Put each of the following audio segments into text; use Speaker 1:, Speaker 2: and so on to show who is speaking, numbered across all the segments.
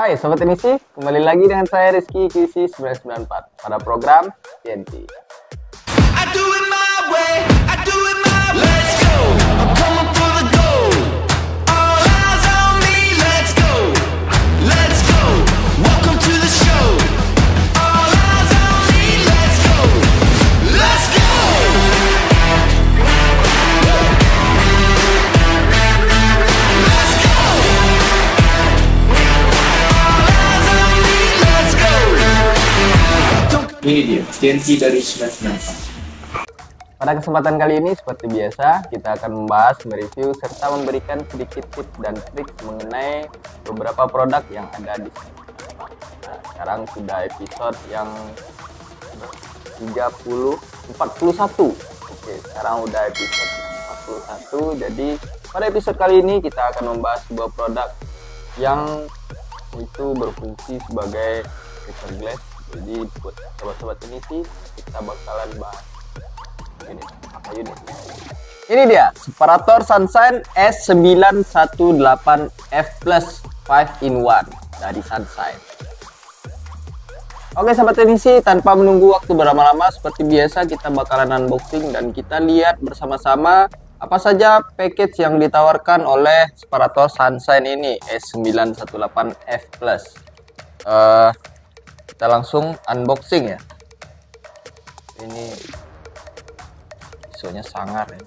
Speaker 1: Hai Sobat Teknisi, kembali lagi dengan saya Rizky QC 994 pada program TNT.
Speaker 2: Ini dia, TNT dari 994.
Speaker 1: Pada kesempatan kali ini, seperti biasa, kita akan membahas, mereview, serta memberikan sedikit tips dan trik mengenai beberapa produk yang ada di sini. Nah, sekarang sudah episode yang 41. Oke, sekarang udah episode 41. Jadi, pada episode kali ini kita akan membahas sebuah produk yang itu berfungsi sebagai cover glass. Jadi buat sobat-sobat ini sih kita bakalan bahas ini apa unit. Ini dia separator Sunshine S918F Plus 5-in-1 dari Sunshine. Oke sobat teknisi, tanpa menunggu waktu berlama-lama, seperti biasa kita bakalan unboxing dan kita lihat bersama-sama apa saja package yang ditawarkan oleh separator Sunshine ini S918F Plus. Kita langsung unboxing ya. Ini visualnya sangar ya.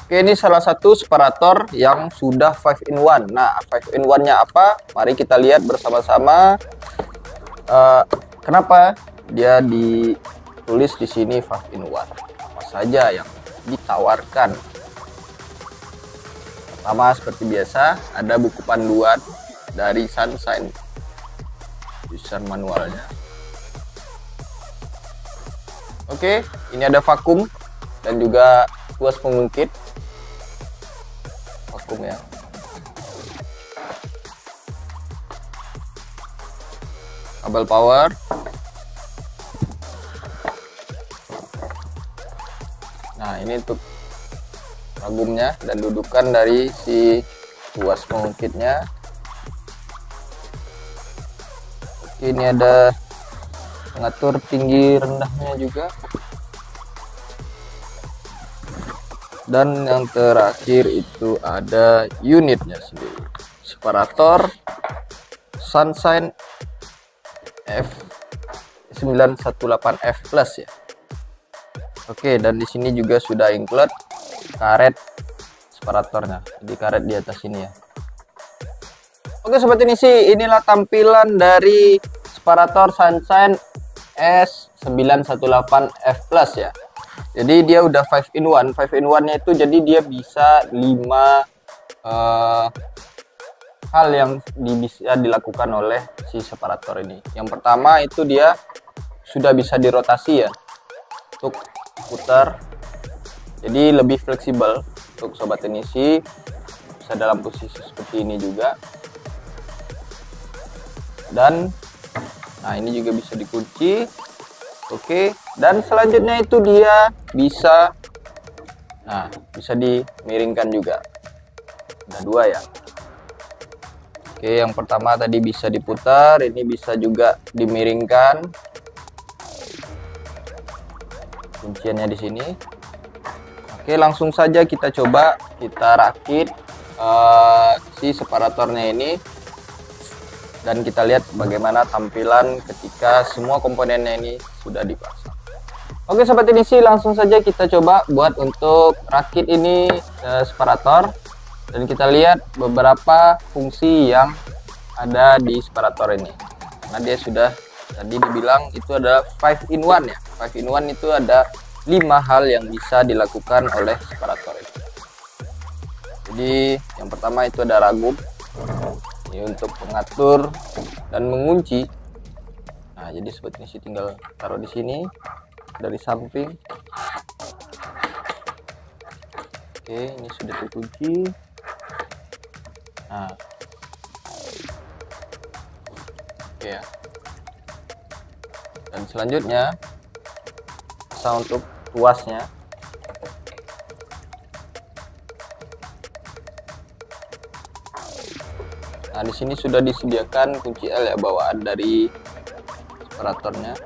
Speaker 1: Oke, ini salah satu separator yang sudah 5-in-1. Nah, 5-in-1 nya apa? Mari kita lihat bersama-sama. Kenapa dia ditulis di sini 5-in-1? Apa saja yang ditawarkan? Pertama, seperti biasa, ada buku panduan dari Sunshine, user manualnya. Oke, ini ada vakum dan juga tuas pengungkit. Vakum ya. Kabel power. Nah, ini untuk ragumnya dan dudukan dari si tuas pengungkitnya. Oke, ini ada pengatur tinggi rendahnya juga. Dan yang terakhir itu ada unitnya sendiri. Separator Sunshine F918F Plus ya. Oke, dan di sini juga sudah include karet separatornya, jadi karet di atas ini ya. Oke sobat teknisi, inilah tampilan dari separator Sunshine S918F Plus ya. Jadi dia udah 5-in-1. 5-in-1 nya itu jadi dia bisa 5 hal yang bisa dilakukan oleh si separator ini. Yang pertama itu dia sudah bisa dirotasi ya, untuk putar. Jadi lebih fleksibel untuk sobat teknisi, bisa dalam posisi seperti ini juga. Dan nah ini juga bisa dikunci. Oke, dan selanjutnya itu dia bisa bisa dimiringkan juga. Ada dua ya. Oke, yang pertama tadi bisa diputar, ini bisa juga dimiringkan. Kunciannya di sini. Oke, langsung saja kita coba kita rakit si separatornya ini dan kita lihat bagaimana tampilan ketika semua komponennya ini sudah dipasang. Oke sobat teknisi, langsung saja kita coba buat untuk rakit ini separator dan kita lihat beberapa fungsi yang ada di separator ini. Karena dia sudah tadi dibilang itu ada 5-in-1 ya. 5-in-1 itu ada 5 hal yang bisa dilakukan oleh separator itu. Jadi yang pertama itu ada ragum, ini untuk mengatur dan mengunci. Nah, jadi seperti ini tinggal taruh di sini dari samping. Oke, ini sudah terkunci. Nah, oke ya. Dan selanjutnya untuk tuasnya. Nah, di sini sudah disediakan kunci L ya, bawaan dari separatornya.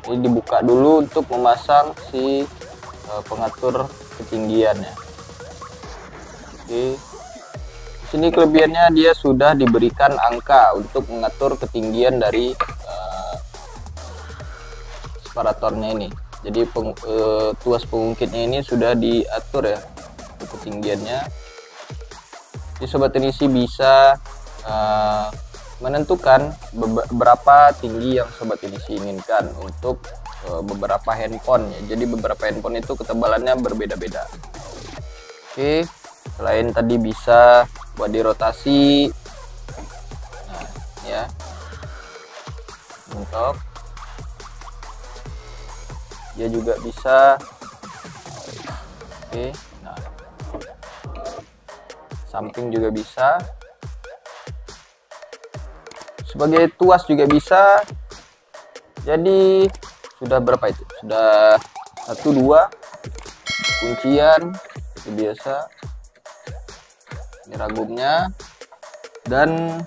Speaker 1: Ini dibuka dulu untuk memasang si pengatur ketinggiannya. Oke. Di sini kelebihannya dia sudah diberikan angka untuk mengatur ketinggian dari separatornya ini. Jadi tuas pengungkitnya ini sudah diatur ya untuk ketinggiannya. Jadi sobat teknisi bisa menentukan berapa tinggi yang sobat teknisi inginkan untuk beberapa handphone ya. Jadi beberapa handphone itu ketebalannya berbeda-beda. Oke, selain tadi bisa buat dirotasi, nah, ya untuk dia juga bisa. Oke, nah samping juga bisa, sebagai tuas juga bisa. Jadi sudah berapa itu? Sudah 1, 2 kuncian itu biasa. Ini ragumnya, dan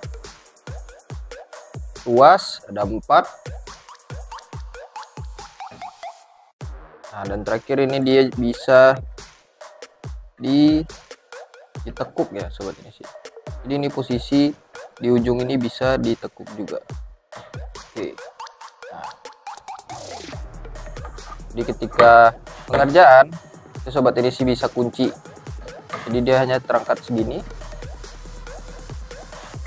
Speaker 1: tuas ada 4. Nah, dan terakhir ini dia bisa ditekuk ya sobat ini sih. Jadi ini posisi di ujung ini bisa ditekuk juga. Oke. Nah, jadi ketika pengerjaan itu sobat ini sih bisa kunci. Jadi dia hanya terangkat segini,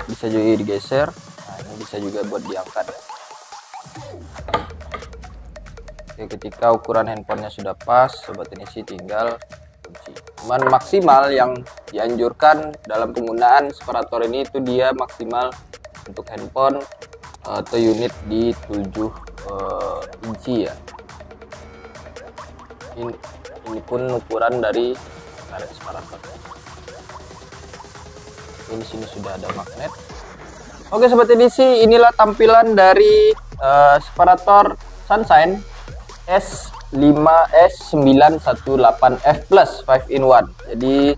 Speaker 1: bisa juga digeser. Nah, ini bisa juga buat diangkat. Oke, ketika ukuran handphonenya sudah pas, sobat ini sih tinggal kunci. Cuman maksimal yang dianjurkan dalam penggunaan separator ini itu dia maksimal untuk handphone atau unit di 7 inci ya. Ini pun ukuran dari karet separator. Ini sini sudah ada magnet. Oke sobat edisi, inilah tampilan dari separator Sunshine S5S918F Plus 5-in-1. Jadi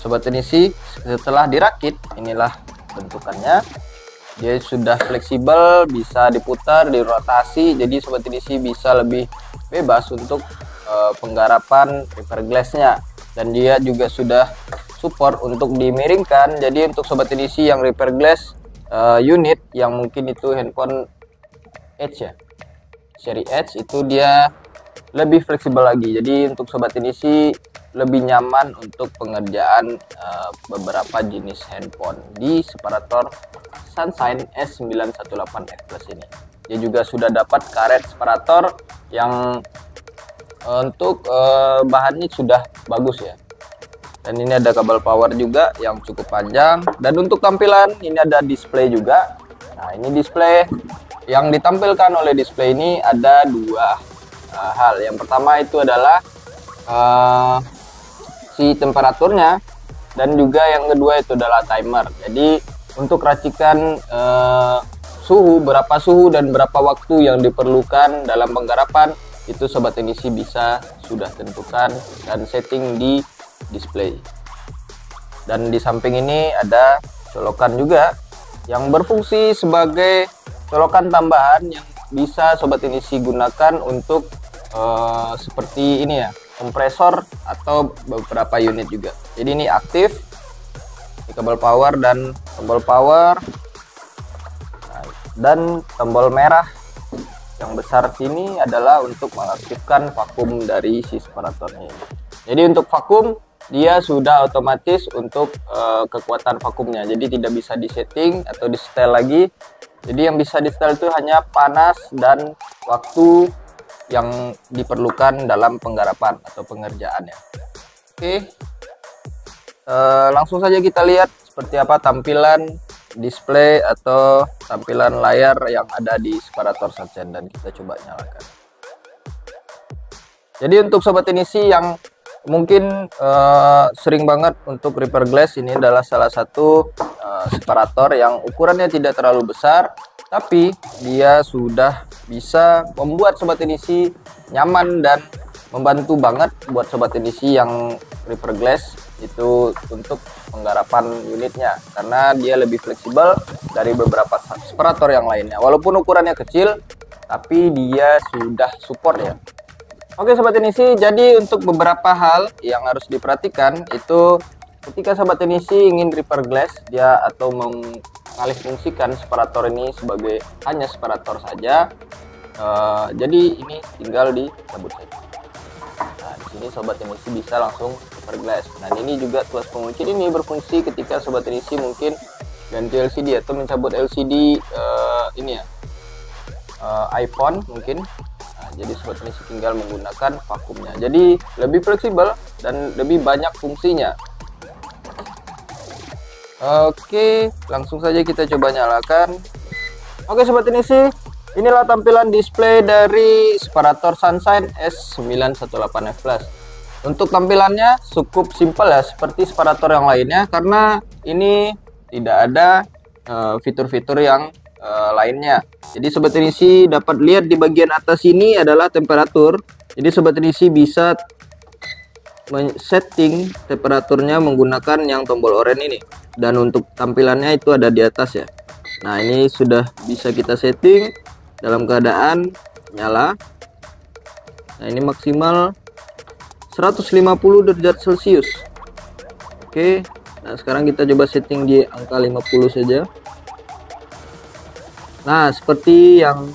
Speaker 1: sobat edisi, setelah dirakit inilah bentukannya. Dia sudah fleksibel, bisa diputar, dirotasi. Jadi sobat edisi bisa lebih bebas untuk penggarapan repair glassnya. Dan dia juga sudah support untuk dimiringkan. Jadi untuk sobat edisi yang repair glass unit yang mungkin itu handphone Edge ya, seri Edge, itu dia lebih fleksibel lagi. Jadi untuk sobat edisi lebih nyaman untuk pengerjaan beberapa jenis handphone di separator Sunshine S918F Plus ini. Dia juga sudah dapat karet separator yang untuk bahannya sudah bagus ya. Dan ini ada kabel power juga yang cukup panjang. Dan untuk tampilan ini ada display juga. Nah, ini display yang ditampilkan oleh display ini ada 2 hal. Yang pertama itu adalah si temperaturnya, dan juga yang kedua itu adalah timer. Jadi untuk racikan suhu, berapa suhu dan berapa waktu yang diperlukan dalam penggarapan, itu sobat teknisi bisa sudah tentukan dan setting di display. Dan di samping ini ada colokan juga yang berfungsi sebagai colokan tambahan yang bisa sobat teknisi gunakan untuk seperti ini ya, kompresor atau beberapa unit juga. Jadi ini aktif, ini kabel power dan tombol power, dan tombol merah yang besar sini adalah untuk mengaktifkan vakum dari si separatornya ini. Jadi untuk vakum dia sudah otomatis untuk kekuatan vakumnya, jadi tidak bisa disetting atau di setel lagi. Jadi yang bisa di setel itu hanya panas dan waktu yang diperlukan dalam penggarapan atau pengerjaannya. Oke, langsung saja kita lihat seperti apa tampilan display atau tampilan layar yang ada di separator Sunshine, dan kita coba nyalakan. Jadi untuk sobat teknisi yang mungkin sering banget untuk repair glass, ini adalah salah satu separator yang ukurannya tidak terlalu besar, tapi dia sudah bisa membuat sobat teknisi nyaman dan membantu banget buat sobat teknisi yang repair glass itu untuk penggarapan unitnya, karena dia lebih fleksibel dari beberapa separator yang lainnya. Walaupun ukurannya kecil, tapi dia sudah support ya. Oke sobat teknisi, jadi untuk beberapa hal yang harus diperhatikan itu ketika sobat teknisi ingin repair glass dia atau mengalihfungsikan separator ini sebagai hanya separator saja. Jadi ini tinggal dicabut saja. Nah, di sini sobat teknisi bisa langsung repair glass. Dan ini juga tuas pengunci ini berfungsi ketika sobat teknisi mungkin ganti LCD atau mencabut LCD ini ya, iPhone mungkin. Nah, jadi sobat teknisi tinggal menggunakan vakumnya. Jadi lebih fleksibel dan lebih banyak fungsinya. Oke, langsung saja kita coba nyalakan. Oke sobat teknisi, inilah tampilan display dari separator Sunshine S918F Plus. Untuk tampilannya cukup simpel ya, seperti separator yang lainnya, karena ini tidak ada fitur-fitur yang lainnya. Jadi sobat teknisi dapat lihat di bagian atas ini adalah temperatur. Jadi sobat teknisi bisa setting temperaturnya menggunakan yang tombol oranye ini, dan untuk tampilannya itu ada di atas ya. Nah ini sudah bisa kita setting dalam keadaan nyala. Nah ini maksimal 150 derajat Celcius. Oke, nah sekarang kita coba setting di angka 50 saja. Nah seperti yang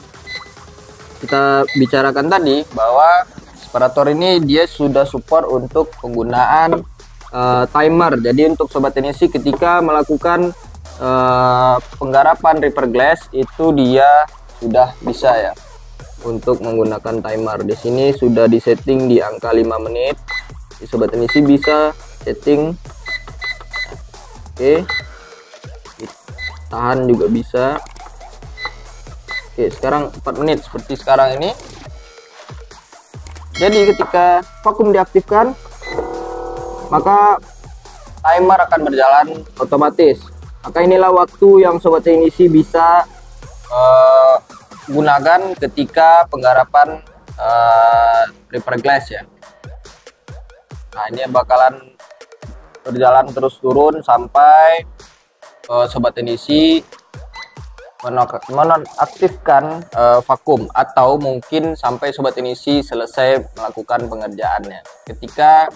Speaker 1: kita bicarakan tadi, bahwa separator ini dia sudah support untuk penggunaan timer. Jadi untuk sobat teknisi ketika melakukan penggarapan repair glass itu dia sudah bisa ya untuk menggunakan timer. Di sini sudah disetting di angka 5 menit. Jadi sobat teknisi bisa setting. Oke. Tahan juga bisa. Oke, sekarang 4 menit seperti sekarang ini. Jadi ketika vakum diaktifkan, maka timer akan berjalan otomatis. Maka inilah waktu yang sobat teknisi bisa gunakan ketika penggarapan repair glass ya. Nah ini bakalan berjalan terus turun sampai sobat teknisi menonaktifkan vakum, atau mungkin sampai sobat teknisi selesai melakukan pengerjaannya. Ketika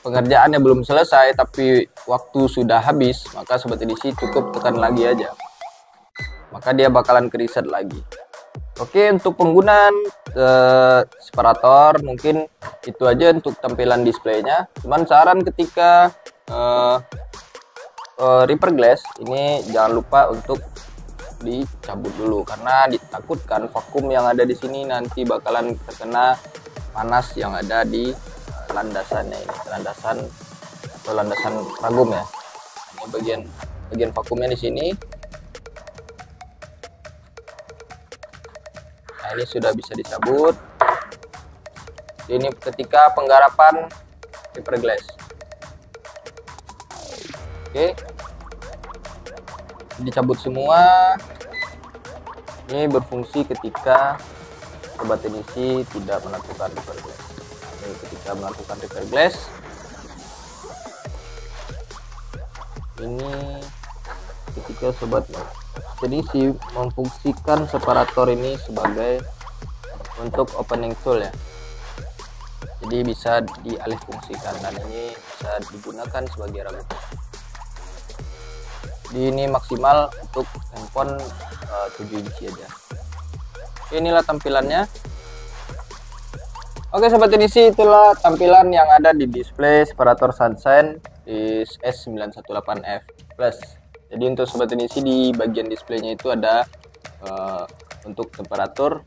Speaker 1: pengerjaannya belum selesai tapi waktu sudah habis, maka sobat teknisi cukup tekan lagi aja, maka dia bakalan ke reset lagi. Oke, untuk penggunaan separator mungkin itu aja untuk tampilan displaynya. Cuman saran ketika repair glass ini jangan lupa untuk dicabut dulu, karena ditakutkan vakum yang ada di sini nanti bakalan terkena panas yang ada di landasannya ini, landasan ragum ya. Ini bagian vakumnya di sini. Nah ini sudah bisa dicabut. Ini ketika penggarapan repair glass. Oke, dicabut semua. Ini berfungsi ketika sobat teknisi tidak melakukan repair glass. Ini ketika melakukan repair glass, ini ketika sobat teknisi memfungsikan separator ini sebagai untuk opening tool ya. Jadi bisa dialihfungsikan, dan ini bisa digunakan sebagai ragum. Ini maksimal untuk handphone 7 inci aja. Inilah tampilannya. Oke sobat teknisi, itulah tampilan yang ada di display separator Sunshine S918F Plus. Jadi untuk sobat teknisi di bagian displaynya itu ada untuk temperatur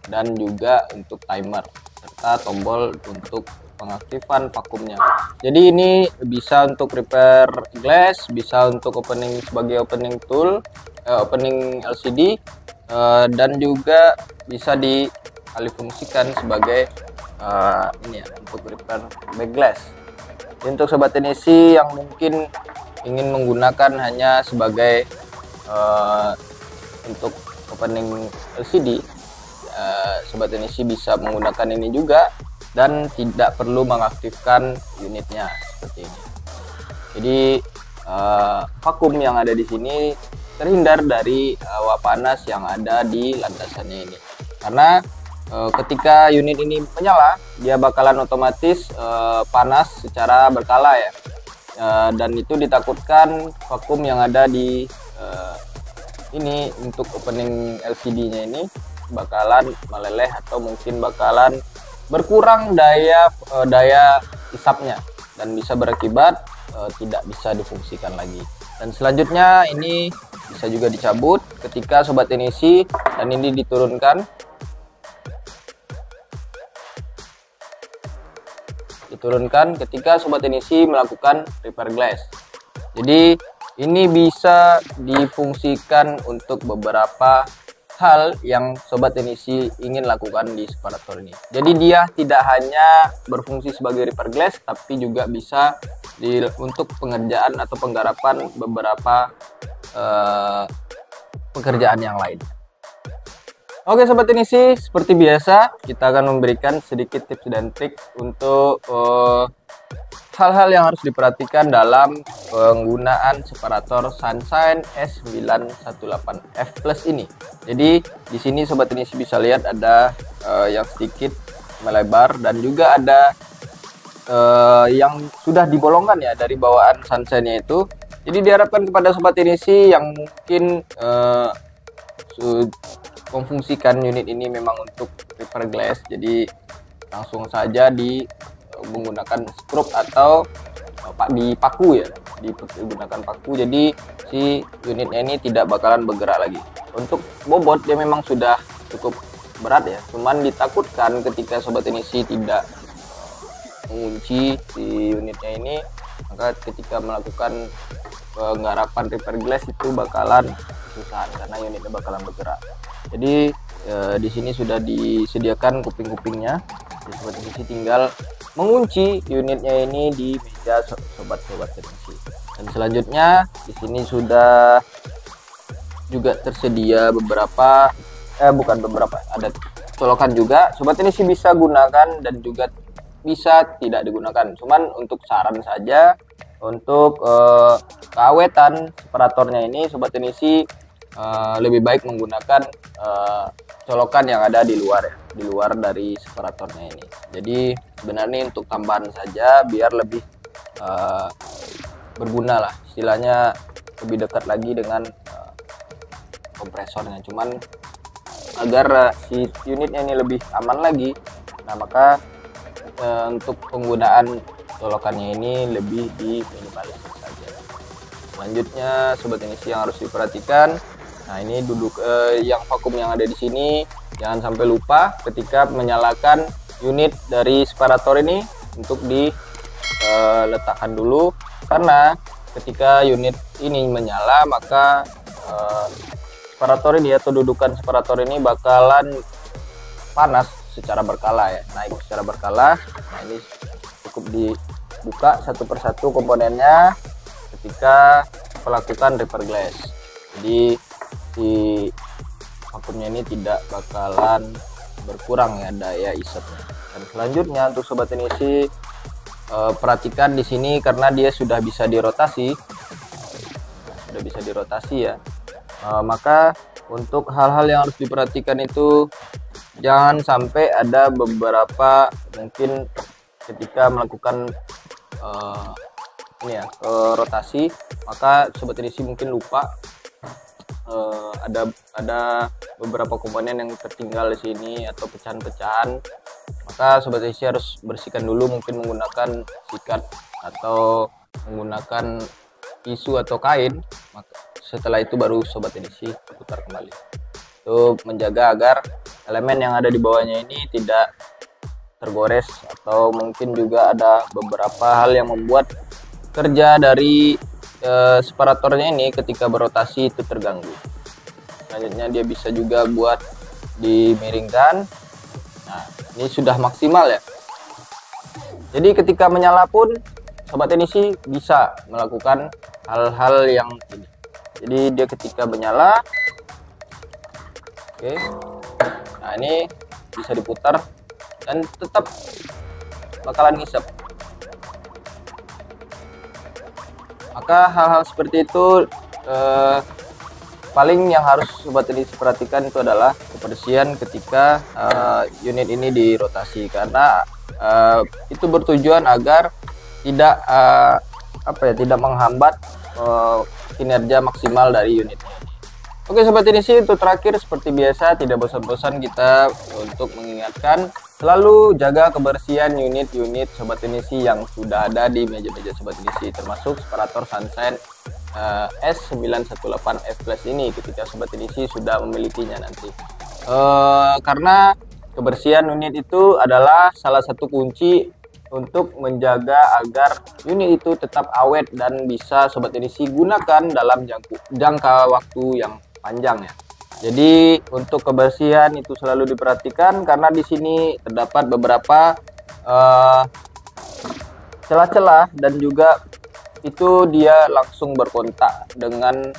Speaker 1: dan juga untuk timer, serta tombol untuk pengaktifan vakumnya. Jadi ini bisa untuk repair glass, bisa untuk opening sebagai opening tool, opening LCD, dan juga bisa dialihfungsikan sebagai ini ya, untuk repair back glass. Jadi untuk sobat teknisi yang mungkin ingin menggunakan hanya sebagai untuk opening LCD, sobat teknisi bisa menggunakan ini juga dan tidak perlu mengaktifkan unitnya. seperti ini. Jadi vakum yang ada di sini terhindar dari uap panas yang ada di landasannya ini. Karena ketika unit ini menyala, dia bakalan otomatis panas secara berkala ya. Dan itu ditakutkan vakum yang ada di ini untuk opening LCD-nya ini bakalan meleleh atau mungkin bakalan berkurang daya isapnya dan bisa berakibat tidak bisa difungsikan lagi. Dan selanjutnya ini bisa juga dicabut ketika sobat teknisi dan ini diturunkan ketika sobat teknisi melakukan repair glass. Jadi ini bisa difungsikan untuk beberapa hal yang sobat teknisi ingin lakukan di separator ini. Jadi dia tidak hanya berfungsi sebagai repair glass, tapi juga bisa untuk pengerjaan atau penggarapan beberapa pekerjaan yang lain. Oke sobat teknisi, seperti biasa kita akan memberikan sedikit tips dan trik untuk hal-hal yang harus diperhatikan dalam penggunaan separator Sunshine S918F Plus ini. Jadi di sini sobat teknisi bisa lihat ada yang sedikit melebar dan juga ada yang sudah dibolongkan ya dari bawaan Sunshine-nya itu. Jadi diharapkan kepada sobat teknisi yang mungkin memfungsikan unit ini memang untuk repair glass, jadi langsung saja menggunakan skrup atau dipaku ya, digunakan paku, jadi si unitnya ini tidak bakalan bergerak lagi. Untuk bobot dia memang sudah cukup berat ya, cuman ditakutkan ketika sobat teknisi tidak mengunci si unitnya ini, maka ketika melakukan penggarapan repair glass itu bakalan kesusahan karena unitnya bakalan bergerak. Jadi di sini sudah disediakan kuping-kupingnya, sobat teknisi tinggal mengunci unitnya ini di meja sobat-sobat teknisi. Dan selanjutnya di sini sudah juga tersedia ada colokan juga. Sobat teknisi bisa gunakan dan juga bisa tidak digunakan. Cuman untuk saran saja, untuk keawetan separatornya ini sobat teknisi lebih baik menggunakan colokan yang ada di luar ya, di luar dari separatornya ini. Jadi sebenarnya untuk tambahan saja biar lebih berguna lah, istilahnya lebih dekat lagi dengan kompresornya. Cuman agar si unitnya ini lebih aman lagi, nah maka untuk penggunaan colokannya ini lebih diminimalisir saja. Selanjutnya sobat teknisi yang harus diperhatikan, nah ini yang vakum yang ada di sini jangan sampai lupa ketika menyalakan unit dari separator ini untuk diletakkan dulu, karena ketika unit ini menyala maka separator ini atau dudukan separator ini bakalan panas secara berkala ya, naik secara berkala. Nah ini cukup dibuka satu persatu komponennya ketika melakukan repair glass, jadi si vakumnya ini tidak bakalan berkurang ya daya isapnya. Dan selanjutnya untuk sobat teknisi perhatikan di sini karena dia sudah bisa dirotasi, ya. Maka untuk hal-hal yang harus diperhatikan itu jangan sampai ada beberapa mungkin ketika melakukan rotasi, maka sobat teknisi mungkin lupa ada beberapa komponen yang tertinggal di sini atau pecahan-pecahan, maka sobat teknisi harus bersihkan dulu, mungkin menggunakan sikat atau menggunakan tisu atau kain. Setelah itu baru sobat teknisi putar kembali untuk menjaga agar elemen yang ada di bawahnya ini tidak tergores, atau mungkin juga ada beberapa hal yang membuat kerja dari separatornya ini ketika berotasi itu terganggu. Selanjutnya dia bisa juga buat dimiringkan. Nah ini sudah maksimal ya, jadi ketika menyala pun sobat teknisi bisa melakukan hal-hal yang ini. Jadi dia ketika menyala, oke, nah ini bisa diputar dan tetap bakalan ngisep. Maka hal-hal seperti itu paling yang harus sobat ini perhatikan itu adalah kebersihan ketika unit ini dirotasi, karena itu bertujuan agar tidak tidak menghambat kinerja maksimal dari unit. Oke sobat Inisi, untuk terakhir seperti biasa tidak bosan-bosan kita untuk mengingatkan selalu jaga kebersihan unit-unit sobat Inisi yang sudah ada di meja-meja sobat Inisi, termasuk separator Sunshine S918F Plus ini ketika sobat Inisi sudah memilikinya nanti. Karena kebersihan unit itu adalah salah satu kunci untuk menjaga agar unit itu tetap awet dan bisa sobat Inisi gunakan dalam jangka waktu yang panjang ya. Jadi untuk kebersihan itu selalu diperhatikan, karena di sini terdapat beberapa celah-celah dan juga itu dia langsung berkontak dengan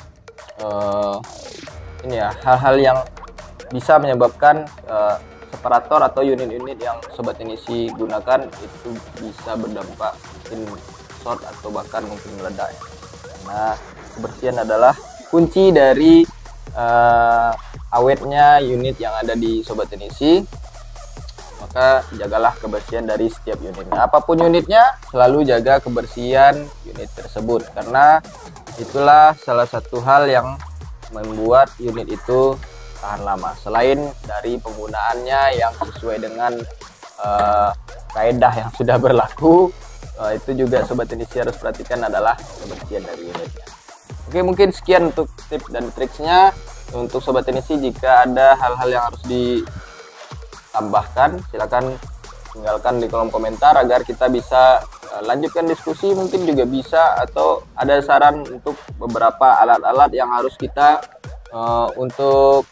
Speaker 1: hal-hal yang bisa menyebabkan separator atau unit-unit yang sobat Inisi gunakan itu bisa berdampak mungkin short atau bahkan mungkin meledak ya. Karena kebersihan adalah kunci dari awetnya unit yang ada di sobat Inisi. Maka jagalah kebersihan dari setiap unitnya, apapun unitnya selalu jaga kebersihan unit tersebut, karena itulah salah satu hal yang membuat unit itu tahan lama. Selain dari penggunaannya yang sesuai dengan kaedah yang sudah berlaku, itu juga sobat Inisi harus perhatikan adalah kebersihan dari unitnya. Oke, mungkin sekian untuk tips dan triksnya. Untuk sobat Inisi, jika ada hal-hal yang harus ditambahkan silakan tinggalkan di kolom komentar agar kita bisa lanjutkan diskusi. Mungkin juga bisa, atau ada saran untuk beberapa alat-alat yang harus kita untuk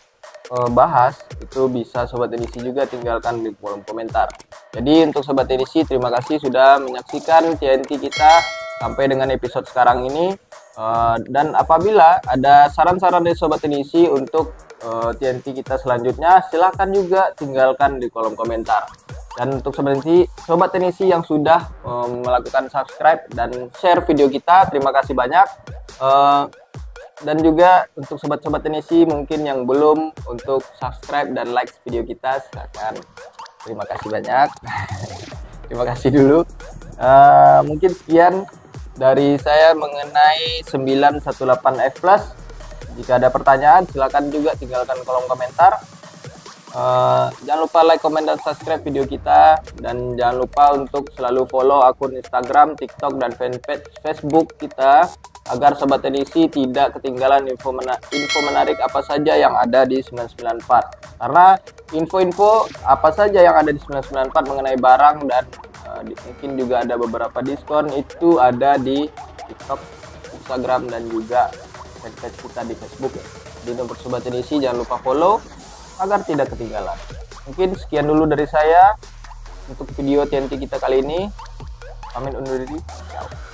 Speaker 1: bahas, itu bisa sobat Inisi juga tinggalkan di kolom komentar. Jadi untuk sobat Inisi, terima kasih sudah menyaksikan TNT kita sampai dengan episode sekarang ini. Dan apabila ada saran-saran dari sobat Inisi untuk TNT kita selanjutnya, silahkan juga tinggalkan di kolom komentar. Dan untuk sobat Inisi yang sudah melakukan subscribe dan share video kita, terima kasih banyak. Dan juga untuk sobat-sobat Inisi mungkin yang belum untuk subscribe dan like video kita, silahkan. Terima kasih banyak. Terima kasih dulu. Mungkin sekian dari saya mengenai 918F Plus. Jika ada pertanyaan silahkan juga tinggalkan kolom komentar. Jangan lupa like, komen, dan subscribe video kita, dan jangan lupa untuk selalu follow akun Instagram, TikTok, dan fanpage Facebook kita agar sobat Inisi tidak ketinggalan info menarik apa saja yang ada di 994. Karena info-info apa saja yang ada di 994 mengenai barang dan mungkin juga ada beberapa diskon, itu ada di TikTok, Instagram, dan juga fanpage kita di Facebook ya. Jadi untuk sobat Inisi jangan lupa follow agar tidak ketinggalan. Mungkin sekian dulu dari saya untuk video TNT kita kali ini. Pamit undur diri. Ciao.